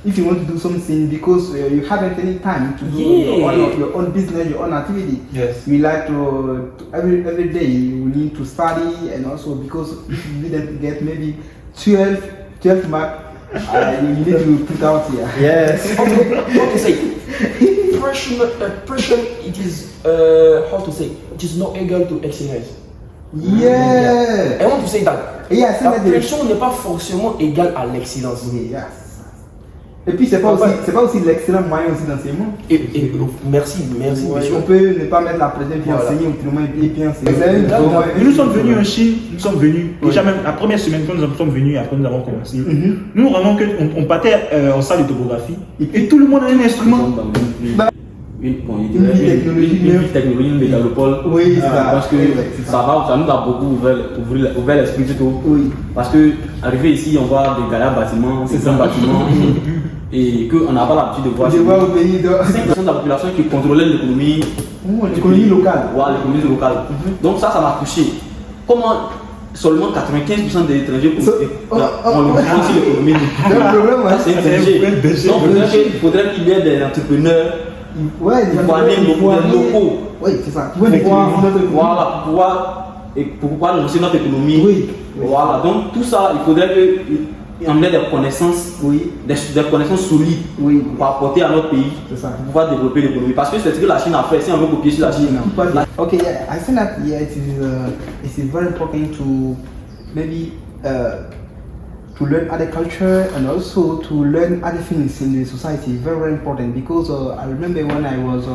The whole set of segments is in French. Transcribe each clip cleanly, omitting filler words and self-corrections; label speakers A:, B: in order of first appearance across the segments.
A: if you want to do something because you haven't any time to do your own business, your own activity.
B: Yes.
A: You like to every day you need to study, and also because if you didn't get maybe 12 mark, you need to put out here.
C: Yes.
D: How to say? Pressure, it is how to say? It is not equal to excellence.
A: Yeah.
D: I want to say that.
A: Yeah,
D: La pression n'est pas forcément égale à l'excellence.
A: Yeah. Et puis c'est pas aussi l'excellent moyen aussi d'enseignement.
D: Et merci,
A: Ouais,
D: monsieur.
A: on peut ne pas mettre la pression puis enseigner autrement et puis enseigner.
B: Nous sommes venus en Chine, déjà même la première semaine quand nous sommes venus, après nous avons commencé, nous nous rendons compte qu'on partait en salle de topographie et tout le monde a un instrument.
C: Une technologie, une mégalopole.
A: Oui,
C: parce que ça nous a beaucoup ouvert l'esprit plutôt.
A: Oui.
C: Parce que arrivé ici, on voit des grands bâtiments, des grands bâtiments, et qu'on n'a pas l'habitude de voir.
A: Je vois au pays de
C: 5% de la population qui contrôlait l'économie.
A: L'économie locale.
C: Ouais, l'économie locale. Donc ça m'a touché. Comment seulement 95% des étrangers ont aussi l'économie. C'est un danger. Donc il faudrait qu'il y ait des entrepreneurs.
A: Ouais, des
C: locaux.
A: Oui, c'est ça.
C: Voilà, pour pouvoir lancer notre économie.
A: Oui.
C: Voilà, donc tout ça, il faudrait qu'on ait des connaissances, des connaissances solides pour apporter à notre pays, pour pouvoir développer l'économie. Parce que c'est ce que la Chine a fait, si on veut copier sur la Chine.
A: Okay, yeah, I think that it is very important to maybe to learn other culture and also to learn other things in the society. Very, very important, because I remember when I was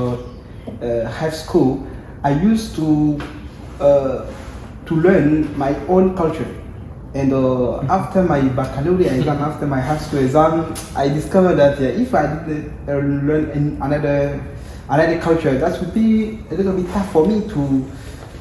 A: high school, I used to learn my own culture. And after my baccalaureate exam, after my high school exam, I discovered that if I didn't learn another culture, that would be a little bit tough for me to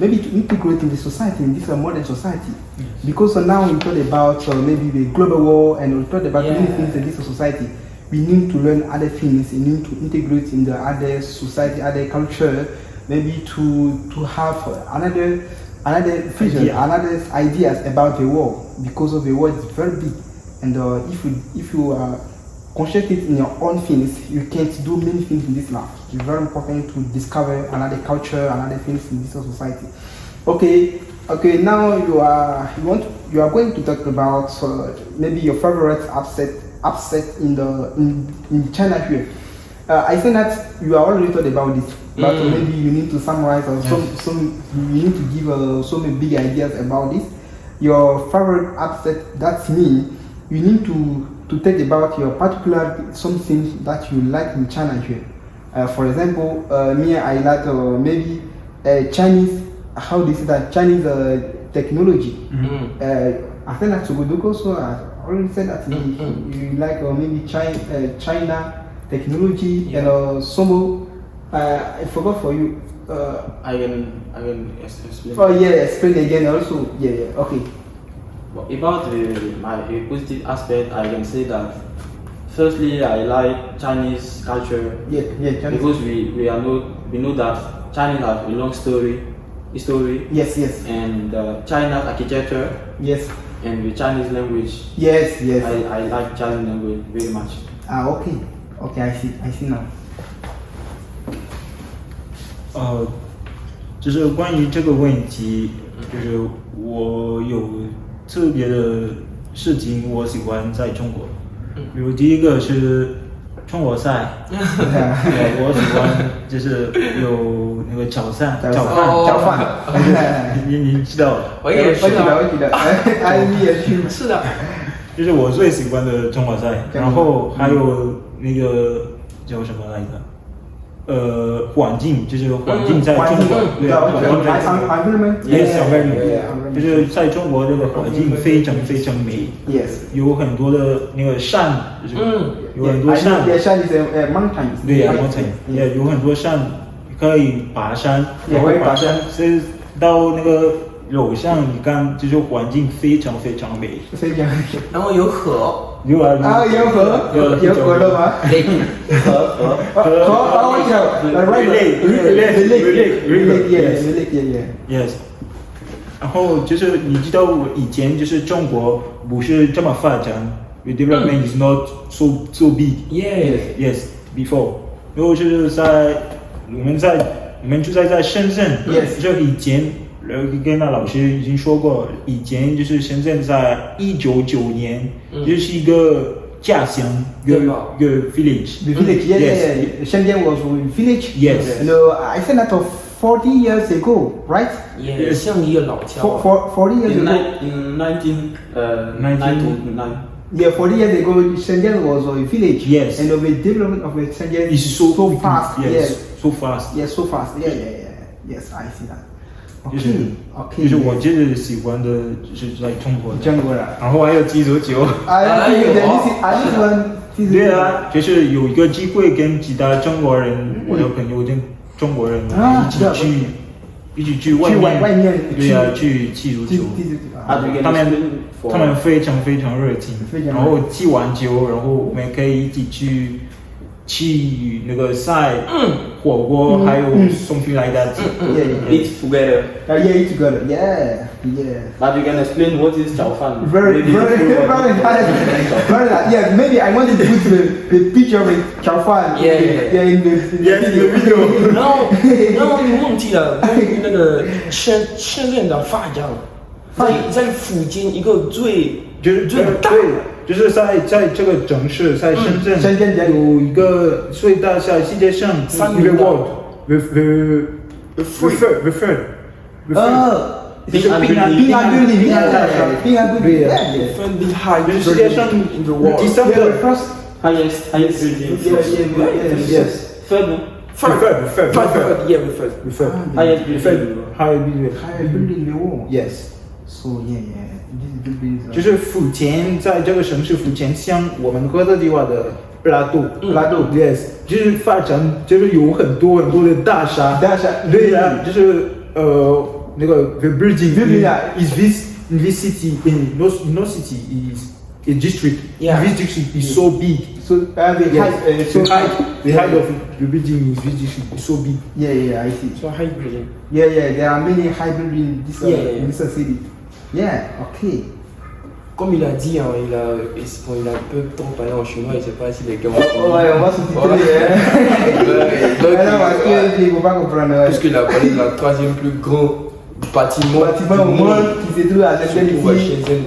A: integrate in the society, in this modern society. Yes. Because now we talk about maybe the global war, and we talk about many things in this society. We need to learn other things, we need to integrate in the other society, other culture, maybe to have another vision, another ideas about the world, because of the world is very big. And if you are concentrated in your own things, you can't do many things in this life. It's very important to discover another culture, another things in this society. Okay. Now you are going to talk about maybe your favorite upset in China here. I think that you are already thought about this, but maybe you need to summarize or some you need to give some big ideas about this. Your favorite upset, that's me. You need to think about your particular something that you like in China here. For example, me, I like maybe Chinese, how they say that, Chinese technology. I think that's a good also. I already said that you like maybe China technology and some. I forgot for you.
C: I can explain.
A: Oh yeah, explain again also. Yeah. Okay.
C: About my positive aspect, I can say that firstly I like Chinese culture.
A: Yeah, Chinese.
C: Because we know that China has a long history.
A: Yes.
C: And China's architecture.
A: Yes.
C: And the Chinese language.
A: Yes.
C: I like Chinese language very much.
A: Okay, I see now.
B: 就是关于这个问题，就是我有特别的事情，我喜欢在中国。比如第一个是中国菜，我喜欢就是有那个炒饭，你知道？
D: 我也是的，
A: 你也是。
D: 是的，
B: 就是我最喜欢的中国菜，然后还有那个叫什么来着？环境就是环境在中国，对，
A: 环境吗
B: ？Yes，就是在中国这个环境非常非常美。
A: Yes，
B: 有很多的那个山，有很多山。
A: 山是mountains。
B: 对呀 ，mountain， 也有很多山，可以爬山，
A: 也可以爬山。
B: 所以到那个楼上，你看，就是环境非常非常美。
A: 非常美。
D: 然后有河。
A: 有河了吗？河，我知道
B: Yes。然后就是你知道我以前就是中国不是这么发展， the development is not so big.
D: Yeah.
B: Yes, before. 因为就是我们就在深圳。
A: Yes.
B: 就以前跟那老师已经说过，以前就是深圳在1995年，就是一个家乡，一个 village.
A: The village, yeah,
B: Yes.
A: yeah. Shenzhen was a village.
B: Yes.
A: I said that of 40 years ago, right?
D: Yeah. 像一个老家。
A: 40 years
C: In
A: ago.
C: 1999.
A: Yeah, 40 years ago, Shenzhen was a village.
B: Yes.
A: And the development of Shenzhen
B: It's so quick.
A: fast.
B: Yes, so fast.
A: Yeah, so fast. Yeah. Yes, I see that.
B: 就是
A: Okay.
B: 就是我就是喜欢的，就是在中国的。
A: 中国人。
B: 然后还有踢足球。
A: I just want.
B: 对啊，就是有一个机会跟其他中国人，我的朋友跟中国人一起去外面，对啊，去踢足球。他们非常热情，然后踢完球，然后我们可以一起去那个菜、火锅，还有 something like that.
C: Eat together.
A: Eat together. Yeah.
C: But you can explain what is 炒饭?
A: Very nice. Yeah, maybe I want to put the picture of Chao Fan.
D: Yeah,
A: in the video.
D: 然后你忘记了关于那个深圳的发奖，在福建一个最大。
B: 就是在这个城市，在深圳有一个最大在世界上一个 world referred.
A: 平安 building, yeah.
D: Friendly high
B: 就是世界上
D: in the world.
B: 第三个
C: Highest building.
A: Yes.
C: Third.
B: referred.
C: Highest building.
B: Higher building.
A: Higher building the wall. Yes. So yeah. This building
B: 就是福建，在这个城市福建，像我们喝的地方的拉杜 yes， 就是发展就是有很多的大厦，对呀，就是那个 the building is in this city in no city is a district.
D: Yeah.
B: This district is so big.
A: So the
B: height of the building in this district is so big.
A: Yeah, I see.
D: So high building.
A: Yeah, there are many high buildings in this city. Yeah, okay.
D: Comme il a dit, hein, il a peu de temps parlé en chinois, il ne sait pas si les gars
A: Ouais, on va sous-titrer. Il faut pas comprendre.
D: Puisqu'il a parlé de la troisième plus grand bâtiment
A: au monde qui se trouve à Shenzhen ici.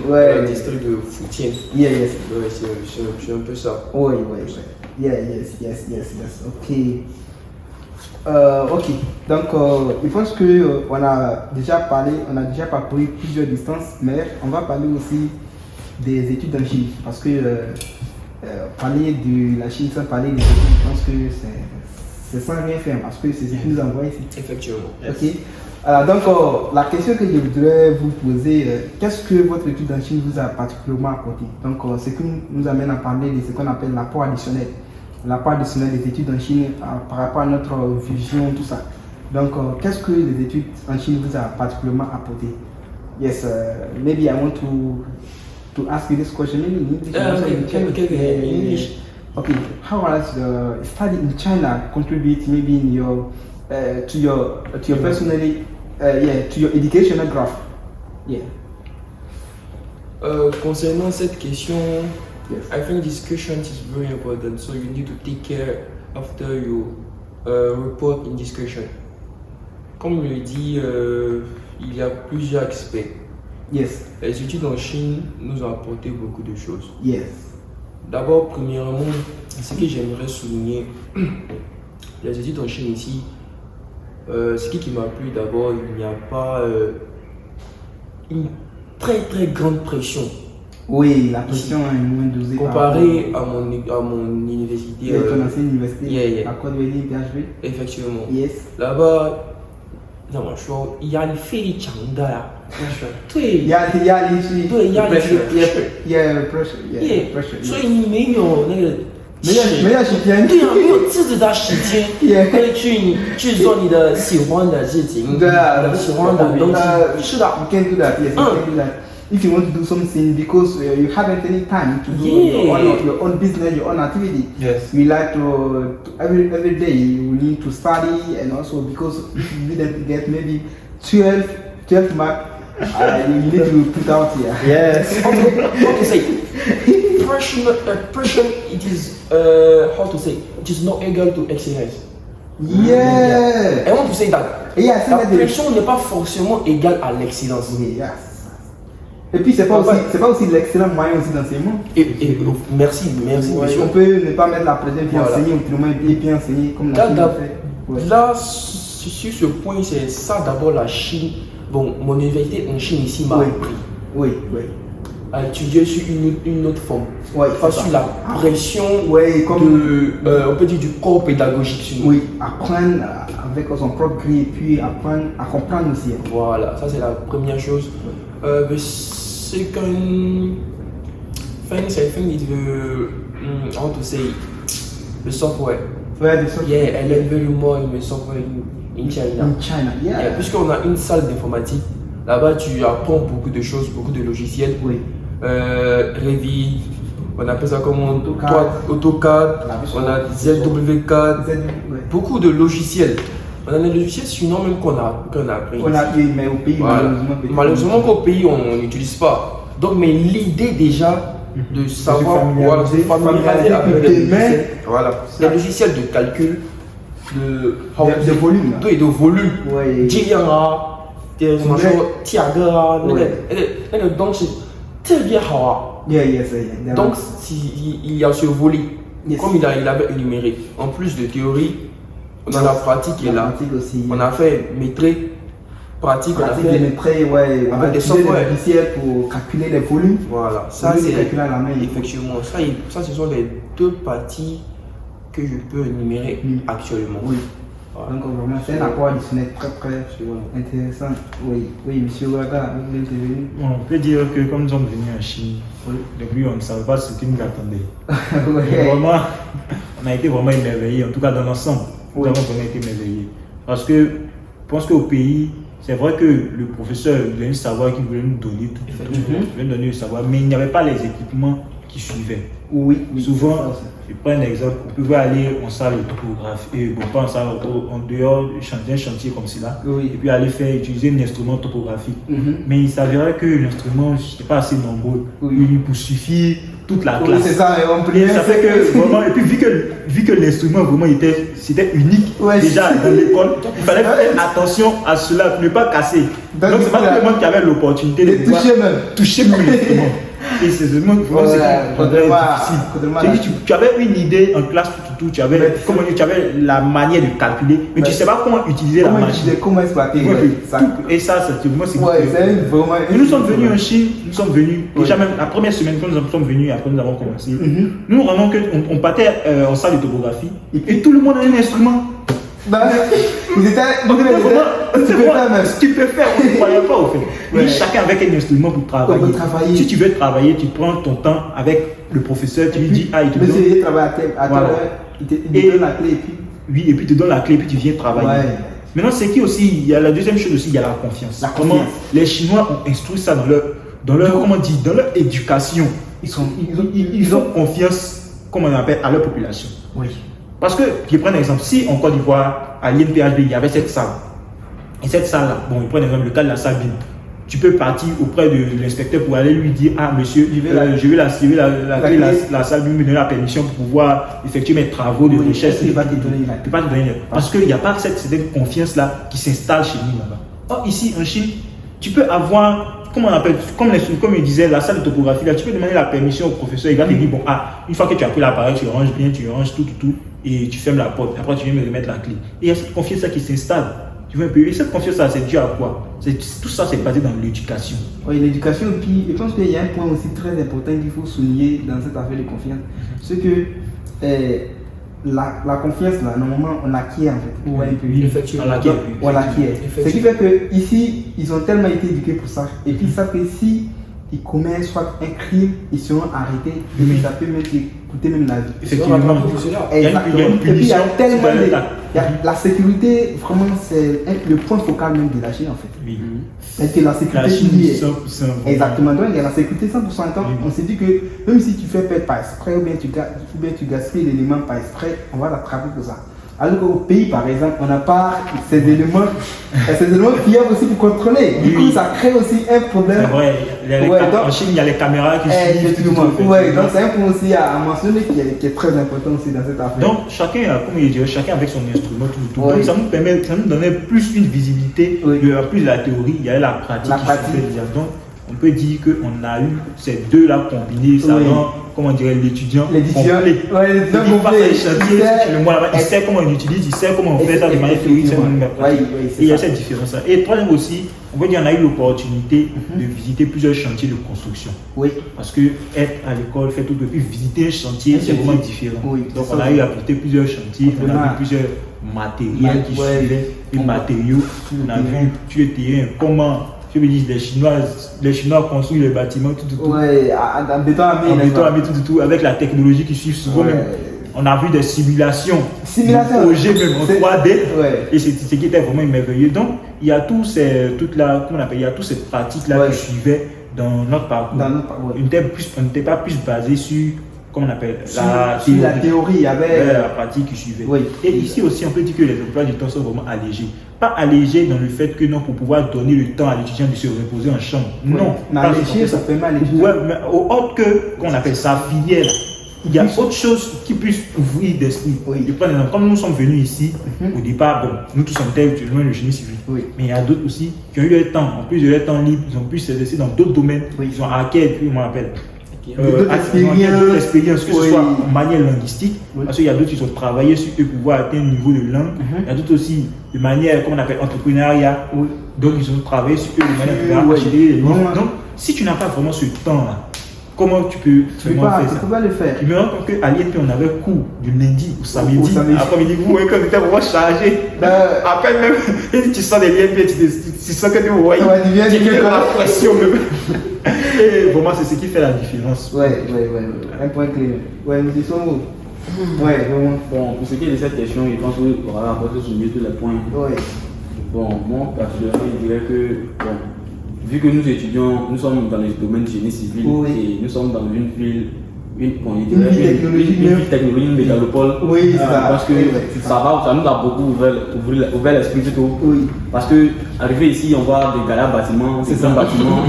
D: Ouais, le district de Futian.
A: Yes.
D: Ouais, c'est un peu ça.
A: Oui. Yeah, yes. Ok. Ok. Donc, je pense que on a déjà parcouru plusieurs distances, mais on va parler aussi des études en Chine, parce que parler de la Chine sans parler des études, je pense que c'est sans rien faire, parce que c'est ce qui nous envoie ici.
D: Effectivement.
A: Ok. Donc, la question que je voudrais vous poser, qu'est-ce que votre étude en Chine vous a particulièrement apporté? Donc, ce qui nous amène à parler de ce qu'on appelle l'apport additionnel. L'apport additionnel des études en Chine par rapport à notre vision, tout ça. Donc, qu'est-ce que les études en Chine vous a particulièrement apporté? Yes, maybe I want to ask you this question maybe in English.
D: Okay, English.
A: Okay, how has the study in China contribute maybe in your to your personally to your educational graph? Yeah.
D: Concernant cette question,
A: Yes.
D: I think this question is very important. So you need to take care after you report in discussion. Comme le dit, il y a plusieurs aspects.
A: Yes.
D: Les études en Chine nous ont apporté beaucoup de choses.
A: Yes.
D: D'abord, premièrement, ce que j'aimerais souligner, les études en Chine ici, ce qui m'a plu d'abord, il n'y a pas une très grande pression.
A: Oui, la pression est moins dosée.
D: Comparé à mon université.
A: Ton ancienne université.
D: Yeah.
A: À quoi devenir PHP?
D: Effectivement.
A: Yes.
D: Là-bas, 怎么说，压力非常大呀。对。
A: 压力
D: pressure。所以你没有那个
A: 没有时间。
D: 对啊，没有自己的时间，可以去做你的喜欢的事情。
A: 对啊，
D: 喜欢的东西。是的。
A: You can do that. Yes, you can do that. If you want to do something because you haven't any time to do your own business, your own activity.
B: Yes.
A: You like to every day you need to study, and also because if you didn't get maybe 12 marks, you need to put out here.
B: Yes.
D: Okay, say. Pressure, it is, how to say, it is not equal to excellence.
A: Yeah.
D: I want to say that.
A: Yeah,
D: La pression n'est pas forcément égale à l'excellence.
A: Oui, yes. Et puis c'est pas aussi l'excellent moyen aussi d'enseignement.
D: Merci, monsieur.
A: On peut ne pas mettre la pression puis
D: Voilà.
A: enseigner autrement et bien enseigner comme la Chine le fait. Ouais.
D: Là, sur ce point, c'est ça d'abord la Chine. Bon, mon université en Chine ici m'a
A: Oui.
D: appris
A: Oui.
D: à étudier sur une autre forme.
A: Ouais,
D: Pas
A: c'est
D: sur
A: ça.
D: la pression
A: Ouais, comme
D: on peut dire du corps pédagogique sur nous.
A: oui, apprendre avec son propre grille et puis apprendre à comprendre aussi.
D: Voilà, ça c'est la première chose. The second thing, I think is how to say, the software.
A: Ouais, des choses.
D: Yeah, I learn very more in the software in China.
A: In China, yeah.
D: Yeah, puisqu'on a une salle d'informatique, là-bas tu apprends beaucoup de choses, beaucoup de logiciels.
A: Oui.
D: Revit, on appelle ça comme
A: AutoCAD.
D: AutoCAD, on a ZW4,
A: Ouais.
D: beaucoup de logiciels. On a des logiciels sinon même qu'on a appris.
A: On a eu, mais au pays,
D: Voilà.
A: malheureusement.
D: Malheureusement qu'au pays on n'utilise pas. Donc mais l'idée déjà de savoir
A: familiariser,
D: se familiariser avec
A: des
D: les logiciels.
A: mains.
D: Voilà. Les logiciels de calcul,
A: de volume.
D: Oui, de volume.
A: Ouais.
D: 这样啊，什么说价格啊，那个东西特别好啊。
A: Yeah.
D: Donc il y a ce volet,
A: Yes.
D: comme il avait énuméré. En plus de théorie, on a la pratique qui est là.
A: pratique aussi.
D: On a fait maîtrise, pratique, on a
A: pratique de
D: fait.
A: maîtrise, ouais, on va
D: des
A: utiliser
D: softwares.
A: des logiciels pour calculer les volumes.
D: Voilà, ça
A: Au lieu de
D: c'est
A: calculer à la main.
D: effectivement. Ça ce sont les deux parties que je peux énumérer actuellement.
A: Oui.
D: Voilà.
A: Donc vraiment, c'est un apport additionnel très intéressant. Oui, monsieur Ouaga, vous voulez intervenir?
B: On peut dire que comme nous sommes venus en Chine, depuis on ne savait pas ce qui nous attendait. Mais
A: Ouais.
B: vraiment, on a été vraiment émerveillés, en tout cas dans l'ensemble. Nous avons vraiment été émerveillés. Parce que je pense qu'au pays, c'est vrai que le professeur voulait un savoir qu'il voulait nous donner tout.
D: Effectivement.
B: Il voulait nous donner le savoir, mais il n'y avait pas les équipements qui suivaient.
A: Oui,
B: Souvent,
A: c'est ça aussi.
B: je prends un exemple, vous pouvez aller en salle de topographie, bon pas en salle, en dehors d'un chantier comme cela,
A: Oui.
B: et puis aller utiliser un instrument topographique.
A: Mhm.
B: Mais il s'avérait que l'instrument n'est pas assez nombreux pour suffire toute la
A: Oui,
B: classe.
A: c'est ça, et on
B: Et ça fait que vraiment, et puis vu que l'instrument vraiment c'était unique
A: Ouais,
B: déjà
A: c'est-
B: dans l'école, il fallait faire attention à cela pour ne pas casser.
A: Donc,
B: Donc c'est pas
A: voilà.
B: tout le monde qui avait l'opportunité de
A: De
B: pouvoir
A: toucher même.
B: l'instrument. Et c'est vraiment
A: Ouais,
B: c'est
A: contrairement à-
B: difficile.
A: contrairement à
B: Tu
A: la-
B: dis, tu avais une idée en classe, tu avais,
A: Mais-
B: comment dire, tu avais la manière de calculer, mais tu ne sais pas comment utiliser la
A: Comment
B: machine.
A: utiliser, comment exploiter
B: Ouais,
A: ouais, ça.
B: Et ça, c'est moi, c'est
A: Ouais, c'est vraiment.
B: et nous sommes venus en Chine, nous sommes venus, déjà même la première semaine quand nous sommes venus, après nous avons commencé, nous vraiment on partait en salle de topographie et tout le monde avait un instrument.
A: Bah, ils étaient.
B: Donc vraiment,
A: Tu peux faire même.
B: tu peux faire, on ne croyait pas au fait.
A: Ouais.
B: Et chacun avec un instrument pour travailler.
A: Pour travailler.
B: Si tu veux travailler, tu prends ton temps avec le professeur, tu lui dis, ah, il te donne.
A: Monsieur, il travaille à telle
B: Voilà.
A: heure, il te
B: Et-
A: donne la clé et puis.
B: Oui, et puis tu te donnes la clé et puis tu viens travailler.
A: Ouais.
B: Maintenant, c'est qui aussi, il y a la deuxième chose aussi, il y a la confiance.
A: La
B: Comment
A: confiance.
B: les Chinois ont instruit ça dans leur comment dire, dans leur éducation. Ils ont confiance, comme on appelle, à leur population.
A: Oui.
B: Parce que, je prends un exemple, si en Côte d'Ivoire, à l'INPHB, il y avait cette salle, et cette salle-là, bon, je prends un exemple, le cas de la salle BIM, tu peux partir auprès de l'inspecteur pour aller lui dire, ah monsieur, je vais la salle BIM, me donner la permission pour pouvoir effectuer mes travaux de recherche.
A: Il va te donner la
B: Il peut pas te donner. Parce qu'il n'y a pas cette confiance-là qui s'installe chez nous là-bas. Or, ici, en Chine, tu peux avoir, comment on appelle, comme il disait, la salle de topographie, là, tu peux demander la permission au professeur. Il va te dire, bon, une fois que tu as pris l'appareil, tu ranges bien, tu ranges tout, et tu fermes la porte. Après, tu viens me remettre la clé. Et il y a cette confiance-là qui s'installe. Tu vois un peu. Et cette confiance-là, c'est dû à quoi? Tout ça, c'est basé dans l'éducation.
A: Oui, l'éducation, puis je pense qu'il y a un point aussi très important qu'il faut souligner dans cette affaire de confiance. C'est que la confiance, là, normalement, on l'acquiert en fait. Ouais, un peu.
D: Effectivement.
B: On l'acquiert.
A: Ce qui fait que ici, ils ont tellement été éduqués pour ça. Et puis, ils savent que si ils commettent soit un crime, ils seront arrêtés. Et puis, ça peut même coûter même la vie.
B: Effectivement.
A: Exactement.
B: Il y a une
A: Et puis, il y
B: punition.
A: a tellement
B: tu
A: de.
B: dois
A: La sécurité, vraiment, c'est le point focal même de la Chine en fait.
B: Oui.
A: C'est que la sécurité
B: La Chine,
A: y est.
B: 100%.
A: Exactement, donc il y a la sécurité 100%. Donc,
B: Oui.
A: on s'est dit que même si tu fais perdre par exprès ou bien tu gaspilles l'élément par exprès, on va l'attraper pour ça. Alors qu'au pays, par exemple, on n'a pas ces éléments fiables aussi pour contrôler. Du coup, ça crée aussi un problème.
B: C'est vrai, en Chine, il y a les caméras qui suivent.
A: Effectivement. Ouais, donc c'est un point aussi à mentionner qui est très important aussi dans cette affaire.
B: Donc, chacun, comme il dit, chacun avec son instrument, tout.
A: Oui.
B: Donc, ça nous donnait plus une visibilité.
A: Oui.
B: Il y a plus la théorie, il y a la pratique. Donc, on peut dire qu'on a eu ces deux-là combinés. Ça rend, comment dirait l'étudiant complet.
A: Ouais, l'étudiant
B: complet. Il sait comment on utilise, il sait comment on fait ça de manière théorique, il sait comment on met pratique. Et il y a cette différence-là. Et troisième aussi, on peut dire qu'on a eu l'opportunité de visiter plusieurs chantiers de construction.
A: Oui.
B: Parce que être à l'école fait tout de suite, visiter un chantier, c'est vraiment différent.
A: Oui,
B: donc on a eu à visiter plusieurs chantiers, on a vu plusieurs matériels qui suivaient, les matériaux, on a vu tu étais comment, je me dis, les Chinois construisent les bâtiments, tout.
A: Oui, en béton armé.
B: Tout, avec la technologie qui suit souvent même. On a vu des simulations, des projets même en 3D, et c'est ce qui était vraiment merveilleux. Donc, il y a tous ces pratiques-là qui suivaient dans notre parcours. On n'était pas plus basé sur, comment on appelle,
A: la théorie, il y avait
B: la pratique qui suivait. Et ici aussi, on peut dire que les emplois du temps sont vraiment allégés. Pas allégés dans le fait que non, pour pouvoir donner le temps à l'étudiant de se reposer en chambre. Non,
A: mais allégé, ça permet à l'étudiant.
B: Autre que, qu'on appelle ça, filière. Il y a autre chose qui puisse ouvrir d'esprit. Je prends un exemple. Comme nous sommes venus ici, au départ, nous tous sommes actuellement le génie civil. Mais il y a d'autres aussi qui ont eu leur temps, en plus de leur temps libre, ils ont pu s'exercer dans d'autres domaines. Ils ont acquis, comment on appelle, d'autres expériences, que ce soit en manière linguistique, parce qu'il y a d'autres qui ont travaillé sur eux pour pouvoir atteindre un niveau de langue. Il y a d'autres aussi de manière, comment on appelle, entrepreneuriat. Donc ils ont travaillé sur eux de manière entrepreneuriat. Donc si tu n'as pas vraiment ce temps-là, comment tu peux vraiment faire ça?
A: Tu peux pas le faire.
B: Je me rends compte qu'à l'INP, on avait cours du lundi au samedi. Après-midi, vous voyez qu'on était vraiment chargé. À peine même, tu sens des l'INP, tu sens que tu vois, tu as la pression même. Et vraiment, c'est ce qui fait la différence.
A: Un point clé. Nous disons vraiment.
C: Bon, pour ce qui est de cette question, je pense qu'on va apporter souligner tous les points. Bon, moi, personnellement, je dirais que, bon, vu que nous étudions, nous sommes dans le domaine du génie civil et nous sommes dans une ville, une ville technologique, une mégalopole. Parce que ça nous a beaucoup ouvert l'esprit plutôt. Parce que arrivé ici, on voit des gaillards bâtiments, des grands bâtiments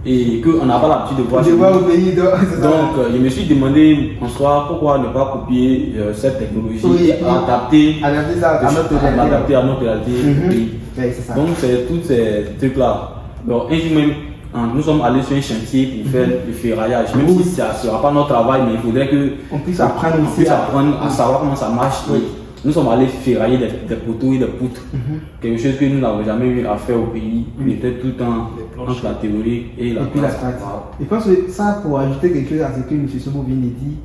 C: et qu'on n'a pas l'habitude de voir. Donc, je me suis demandé en soi pourquoi ne pas copier cette technologie, adapter à notre réalité. Donc, c'est tous ces trucs-là. Donc, un jour même, nous sommes allés sur un chantier pour faire le ferraillage. Même si ça ne sera pas notre travail, mais il faudrait qu'on puisse apprendre à savoir comment ça marche. Nous sommes allés ferrailler des poteaux et des poutres. Quelque chose que nous n'avons jamais eu à faire au pays. Il était tout le temps entre la théorie et la pratique.
A: Je pense que ça, pour ajouter quelque chose à ce que M. Sobo vient de dire,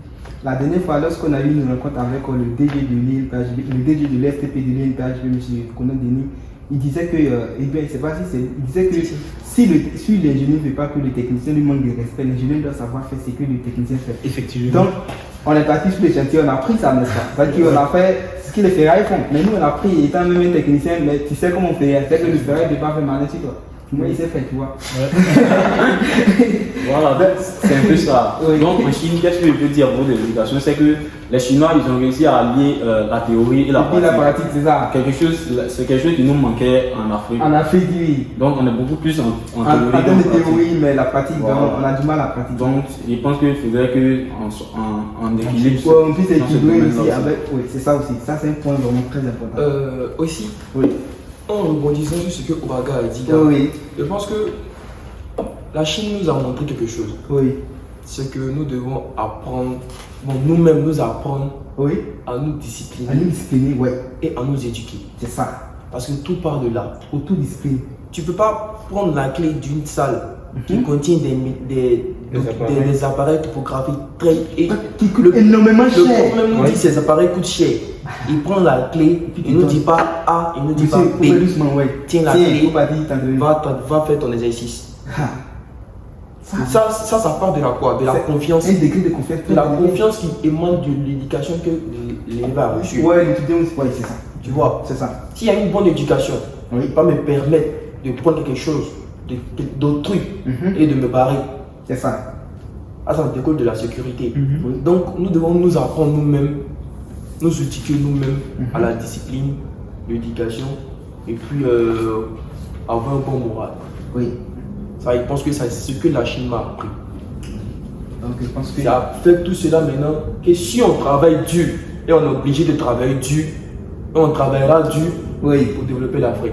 A: la dernière fois, lorsqu'on a eu une rencontre avec le DG de l'INPHB, le DG de l'FTP de l'INPHB, M. Kono Denis, il disait que, il disait que si l'ingénieur ne fait pas que le technicien lui manque de respect, l'ingénieur doit savoir faire ce que le technicien fait.
B: Effectivement.
A: Donc, on est parti sur le chantier, on a pris ça, n'est-ce pas? C'est-à-dire qu'on a fait ce que les ferrailles font. Mais nous, on a pris, étant même un technicien, mais tu sais comment on fait, c'est que le ferraille ne peut pas faire mal sur toi. Moi, il s'est fait, tu vois.
C: Voilà, c'est un peu ça. Donc, en Chine, qu'est-ce que je peux dire pour l'éducation? C'est que les Chinois, ils ont réussi à allier la théorie et la pratique.
A: C'est ça.
C: C'est quelque chose qui nous manquait en Afrique.
A: En Afrique, oui.
C: Donc, on est beaucoup plus en
A: théorie. En termes de théorie, mais la pratique, on a du mal à pratiquer.
C: Donc, je pense qu'il faudrait qu'on équilibre.
A: On puisse équilibrer aussi avec. Oui, c'est ça aussi. Ça, c'est un point vraiment très important.
D: Aussi. En rebondissant sur ce que Obaga a dit, je pense que la Chine nous a montré quelque chose. C'est que nous devons apprendre, nous-mêmes nous apprendre à nous discipliner. Et à nous éduquer.
A: C'est ça.
D: Parce que tout part de là.
A: Autodiscipline.
D: Tu ne peux pas prendre la clé d'une salle qui contient des appareils topographiques
A: qui coûtent énormément cher.
D: Le problème nous dit que ces appareils coûtent cher. Il prend la clé, il ne dit pas A, il ne dit pas B. Tiens la clé, va faire ton exercice. Ça part de la quoi? De la confiance. Un degré de confiance. De la confiance qui émane de l'éducation que l'élève a reçue.
A: L'étudiant aussi, c'est ça.
D: Tu vois, c'est ça. S'il y a une bonne éducation, il va me permettre de prendre quelque chose, d'autrui et de me barrer.
A: C'est ça.
D: Ça découle de la sécurité. Donc, nous devons nous apprendre nous-mêmes nous éduquer nous-mêmes à la discipline, l'éducation et puis avoir un bon moral.
A: Oui.
D: Ça, je pense que c'est ce que la Chine m'a appris.
A: Donc je pense que...
D: Ça fait tout cela maintenant que si on travaille dur et on est obligé de travailler dur, et on travaillera dur
A: Oui.
D: pour développer l'Afrique.